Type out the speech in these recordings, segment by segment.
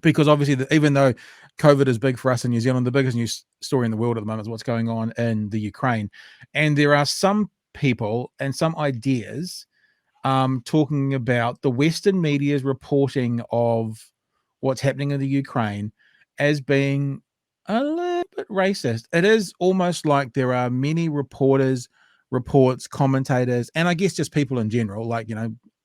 because obviously, even though COVID is big for us in New Zealand, the biggest news story in the world at the moment is what's going on in the Ukraine. And there are some people and some ideas talking about the Western media's reporting of what's happening in the Ukraine as being a little bit racist. It is almost like there are many reports, commentators, and I guess just people in general, like,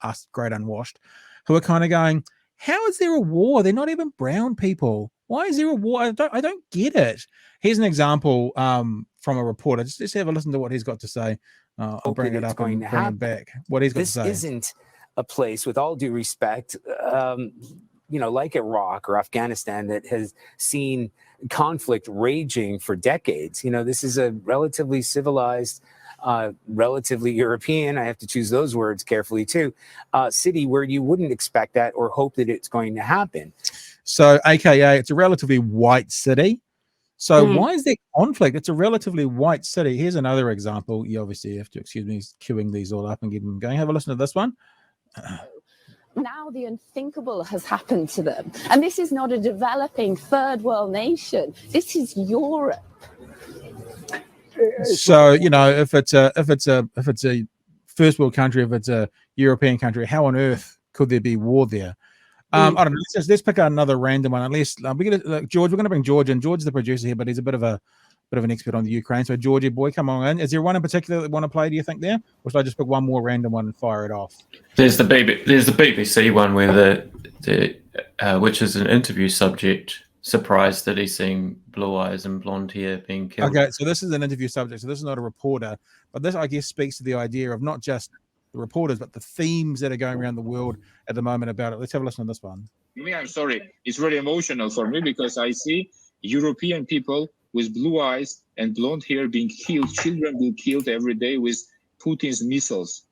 us great unwashed, who are kind of going, how is there a war? They're not even brown people. Why is there a war? I don't get it. Here's an example from a reporter. Just have a listen to what he's got to say. I'll bring it up and bring it back. What he's got to say. This isn't a place, with all due respect, like Iraq or Afghanistan, that has seen conflict raging for decades. This is a relatively civilized, relatively European, I have to choose those words carefully too, city where you wouldn't expect that or hope that it's going to happen. So, AKA, it's a relatively white city. So why is there conflict? It's a relatively white city. Here's another example. You obviously have to excuse me queuing these all up and getting them going. Have a listen to this one. Now the unthinkable has happened to them. And this is not a developing third world nation. This is Europe. So, if it's a first world country, if it's a European country, how on earth could there be war there? I don't know. Let's pick out another random one. Unless George, we're going to bring George in. George's the producer here, but he's a bit of an expert on the Ukraine. So, Georgie boy, come on in. Is there one in particular that want to play? Do you think there, or should I just pick one more random one and fire it off? There's the BBC one where which is an interview subject, surprised that he's seeing blue eyes and blonde hair being killed. Okay, so this is an interview subject. So this is not a reporter, but this, I guess, speaks to the idea of not just the reporters, but the themes that are going around the world at the moment about it. Let's have a listen to this one. I'm sorry. It's very emotional for me because I see European people with blue eyes and blonde hair being killed. Children being killed every day with Putin's missiles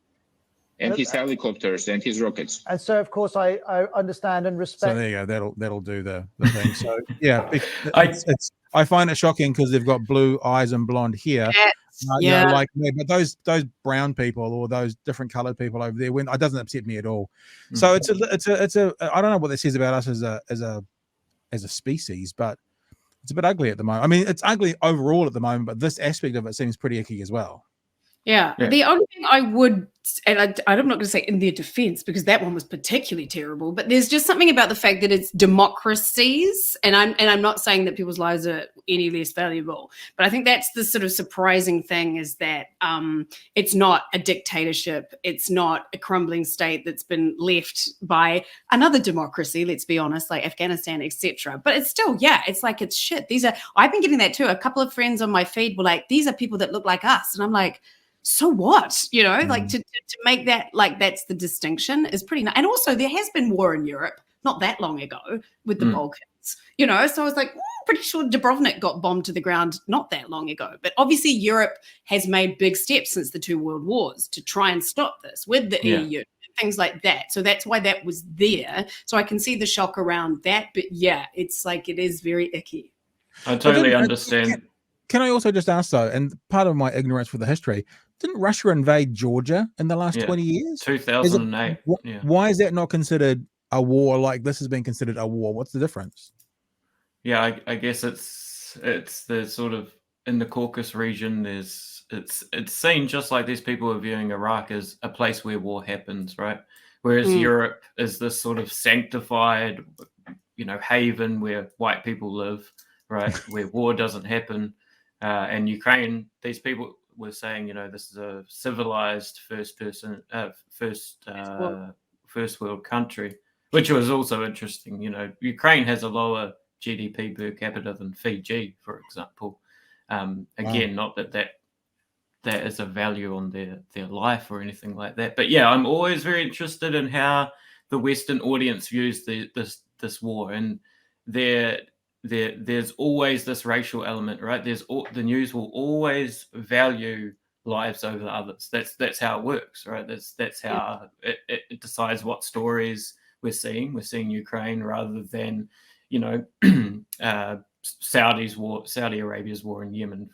and his helicopters and his rockets. And so, of course, I understand and respect. So there you go. That'll do the thing. So yeah, I find it shocking because they've got blue eyes and blonde hair. Like me, but those brown people or those different colored people over there, it doesn't upset me at all. So it's a I don't know what this says about us as a species, but it's a bit ugly at the moment. I mean, it's ugly overall at the moment, but this aspect of it seems pretty icky as well. Yeah. The only thing I would, and I'm not going to say in their defense because that one was particularly terrible, but there's just something about the fact that it's democracies, and I'm not saying that people's lives are any less valuable, but I think that's the sort of surprising thing is that it's not a dictatorship, it's not a crumbling state that's been left by another democracy, let's be honest, like Afghanistan, etc. But it's still, it's like it's shit. I've been getting that too. A couple of friends on my feed were like, these are people that look like us, and I'm like, so what? Like to make that like that's the distinction is pretty nice. And also there has been war in Europe not that long ago with the Balkans, so I was like, pretty sure Dubrovnik got bombed to the ground not that long ago. But obviously Europe has made big steps since the two world wars to try and stop this with the EU, things like that. So that's why that was there. So I can see the shock around that. But it's like it is very icky. I totally understand. Can I also just ask though, and part of my ignorance for the history, didn't Russia invade Georgia in the last 20 years? 2008. Why is that not considered a war like this has been considered a war? What's the difference? Yeah, I guess it's the sort of in the Caucasus region. It's seen just like these people are viewing Iraq as a place where war happens, right? Whereas Europe is this sort of sanctified, haven where white people live, right? Where war doesn't happen. And Ukraine, these people were saying, this is a civilized first world country, which was also interesting. Ukraine has a lower GDP per capita than Fiji, for example. Again, not that is a value on their life or anything like that. But yeah, I'm always very interested in how the Western audience views this war, and there's always this racial element, right? The news will always value lives over others. That's how it works, right? That's how it decides what stories we're seeing. We're seeing Ukraine rather than Saudi Arabia's war in Yemen,